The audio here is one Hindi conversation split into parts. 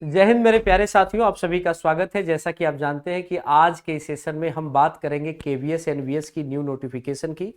जय हिंद मेरे प्यारे साथियों, आप सभी का स्वागत है। जैसा कि आप जानते हैं कि आज के इस सेशन में हम बात करेंगे केवीएस एनवीएस की न्यू नोटिफिकेशन की।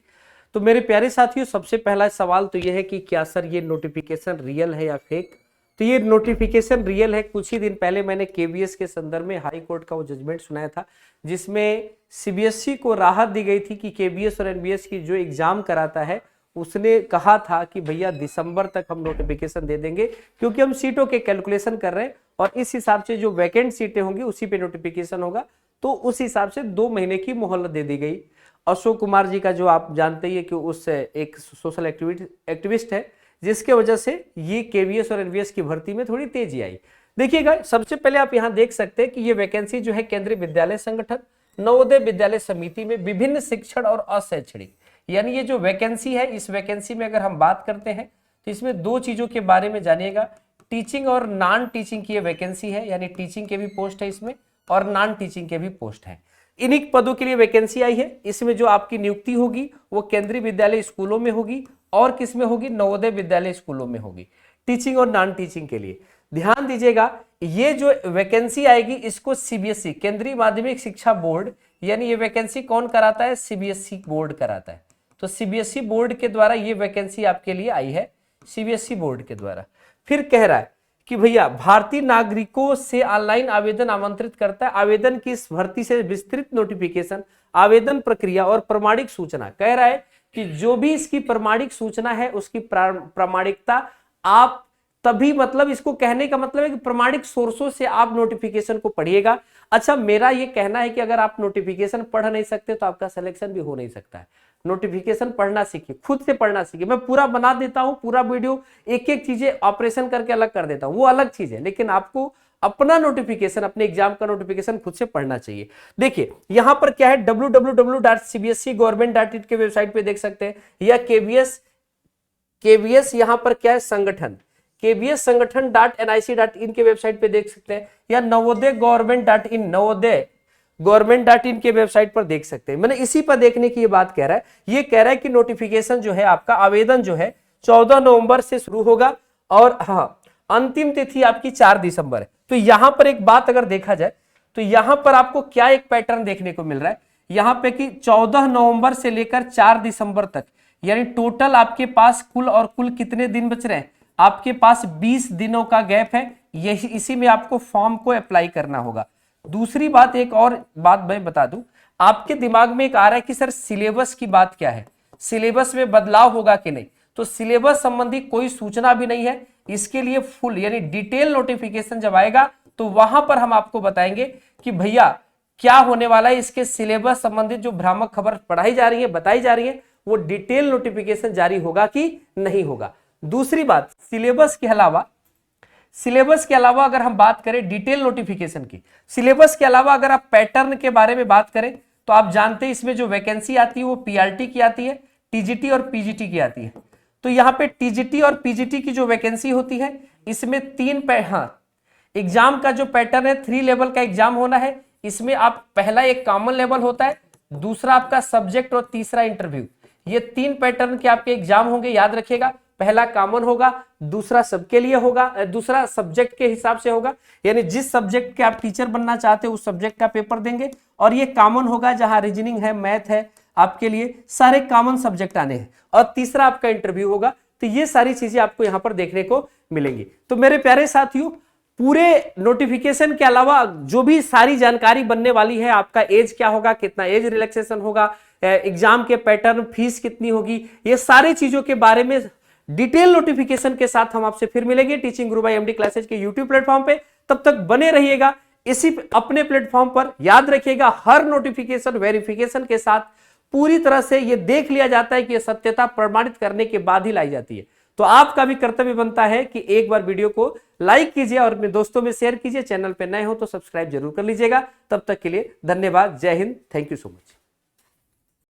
तो मेरे प्यारे साथियों, सबसे पहला सवाल तो यह है कि क्या सर ये नोटिफिकेशन रियल है या फेक। तो ये नोटिफिकेशन रियल है। कुछ ही दिन पहले मैंने केवीएस के संदर्भ में हाई कोर्ट का वो जजमेंट सुनाया था, जिसमें सीबीएसई को राहत दी गई थी कि केवीएस और एनवीएस की जो एग्जाम कराता है उसने कहा था कि भैया दिसंबर तक हम नोटिफिकेशन दे देंगे, क्योंकि हम सीटों के कैलकुलेशन कर रहे हैं और इस हिसाब से जो वैकेंट सीटें होंगी उसी पे नोटिफिकेशन होगा। तो उस हिसाब से 2 महीने की मोहलत दे दी गई। अशोक कुमार जी का जो आप जानते ही है कि उस एक सोशल एक्टिविस्ट है, जिसके वजह से ये केवीएस और एनवीएस की भर्ती में थोड़ी तेजी आई। देखिएगा, सबसे पहले आप यहाँ देख सकते हैं कि ये वैकेंसी जो है केंद्रीय विद्यालय संगठन, नवोदय विद्यालय समिति में विभिन्न शिक्षण और अशैक्षणिक, यानी ये जो वैकेंसी है, इस वैकेंसी में अगर हम बात करते हैं तो इसमें 2 चीजों के बारे में जानिएगा। टीचिंग और नॉन टीचिंग की ये वैकेंसी है, यानी टीचिंग के भी पोस्ट है इसमें और नॉन टीचिंग के भी पोस्ट है। इन्हीं पदों के लिए वैकेंसी आई है। इसमें जो आपकी नियुक्ति होगी वो केंद्रीय विद्यालय स्कूलों में होगी और किस में होगी, नवोदय विद्यालय स्कूलों में होगी, टीचिंग और नॉन टीचिंग के लिए। ध्यान दीजिएगा, ये जो वैकेंसी आएगी इसको सीबीएसई केंद्रीय माध्यमिक शिक्षा बोर्ड, यानी ये वैकेंसी कौन कराता है, सीबीएसई बोर्ड कराता है। तो सीबीएसई बोर्ड के द्वारा ये वैकेंसी आपके लिए आई है, सीबीएसई बोर्ड के द्वारा। फिर कह रहा है कि भैया भारतीय नागरिकों से ऑनलाइन आवेदन आमंत्रित करता है। आवेदन की इस भर्ती से विस्तृत नोटिफिकेशन, आवेदन प्रक्रिया और प्रमाणिक सूचना। कह रहा है कि जो भी इसकी प्रमाणिक सूचना है उसकी प्रामाणिकता आप तभी, मतलब इसको कहने का मतलब है कि प्रमाणिक सोर्सों से आप नोटिफिकेशन को पढ़िएगा। अच्छा, मेरा ये कहना है कि अगर आप नोटिफिकेशन पढ़ नहीं सकते तो आपका सिलेक्शन भी हो नहीं सकता है। नोटिफिकेशन पढ़ना सीखिए, खुद से पढ़ना सीखिए। मैं पूरा बना देता हूं, पूरा वीडियो एक एक चीजें ऑपरेशन करके अलग कर देता हूं, वो अलग चीज है, लेकिन आपको अपना नोटिफिकेशन, अपने एग्जाम का नोटिफिकेशन खुद से पढ़ना चाहिए। देखिए यहां पर क्या है, www.cbseggovernment.in के वेबसाइट पे देख सकते हैं, या केवीएस यहां पर क्या है, संगठन, केवीएस संगठन.nic.in के वेबसाइट पे देख सकते हैं, या नवोदय गवर्नमेंट.in, नवोदय गवर्नमेंट.in के वेबसाइट पर देख सकते हैं। मैंने इसी पर देखने की ये बात कह रहा है। ये कह रहा है कि नोटिफिकेशन जो है, आपका आवेदन जो है 14 नवंबर से शुरू होगा और हाँ, अंतिम तिथि आपकी 4 दिसंबर है। तो यहां पर एक बात अगर देखा जाए तो यहां पर आपको क्या एक पैटर्न देखने को मिल रहा है, यहां पे कि 14 नवंबर से लेकर 4 दिसंबर तक, यानी टोटल आपके पास कुल कितने दिन बच रहे हैं, आपके पास 20 दिनों का गैप है। यही इसी में आपको फॉर्म को अप्लाई करना होगा। दूसरी बात, एक और बात मैं बता दूं, आपके दिमाग में एक आ रहा है कि सर सिलेबस की बात क्या है, सिलेबस में बदलाव होगा कि नहीं। तो सिलेबस संबंधी कोई सूचना भी नहीं है। इसके लिए फुल यानी डिटेल नोटिफिकेशन जब आएगा तो वहां पर हम आपको बताएंगे कि भैया क्या होने वाला है। इसके सिलेबस संबंधित जो भ्रामक खबर पढ़ाई जा रही है, बताई जा रही है, वो डिटेल नोटिफिकेशन जारी होगा कि नहीं होगा। दूसरी बात, सिलेबस के अलावा अगर हम बात करें डिटेल नोटिफिकेशन की, सिलेबस के अलावा अगर आप पैटर्न के बारे में बात करें तो आप जानते हैं इसमें जो वैकेंसी आती है वो पीआरटी की आती है, टीजीटी और पीजीटी की आती है। तो यहां पे टीजीटी और पीजीटी की जो वैकेंसी होती है इसमें एग्जाम का जो पैटर्न है 3 लेवल का एग्जाम होना है। इसमें आप पहला एक कॉमन लेवल होता है, दूसरा आपका सब्जेक्ट और तीसरा इंटरव्यू। ये 3 पैटर्न के आपके एग्जाम होंगे, याद रखिएगा। पहला कॉमन होगा, दूसरा सबके लिए होगा, दूसरा सब्जेक्ट के हिसाब से होगा, यानी जिस सब्जेक्ट के आप टीचर बनना चाहते हो उस सब्जेक्ट का पेपर देंगे। और ये कॉमन होगा जहां रीजनिंग है, मैथ है, आपके लिए सारे कॉमन सब्जेक्ट आने हैं। और तीसरा आपका इंटरव्यू होगा। तो ये सारी चीजें आपको यहां पर देखने को मिलेंगी। तो मेरे प्यारे साथियों, पूरे नोटिफिकेशन के अलावा जो भी सारी जानकारी बनने वाली है, आपका एज क्या होगा, कितना एज रिलैक्सेशन होगा, एग्जाम के पैटर्न, फीस कितनी होगी, ये सारी चीजों के बारे में डिटेल नोटिफिकेशन के साथ हम आपसे फिर मिलेंगे टीचिंग गुरु बाय एमडी क्लासेज के यूट्यूब प्लेटफॉर्म पे। तब तक बने रहिएगा इसी अपने प्लेटफॉर्म पर। याद रखिएगा, हर नोटिफिकेशन वेरिफिकेशन के साथ पूरी तरह से ये देख लिया जाता है कि ये सत्यता प्रमाणित करने के बाद ही लाई जाती है। तो आपका भी कर्तव्य बनता है कि एक बार वीडियो को लाइक कीजिए और अपने दोस्तों में शेयर कीजिए। चैनल पे नए हो तो सब्सक्राइब जरूर कर लीजिएगा। तब तक के लिए धन्यवाद। जय Hind. Thank you so much.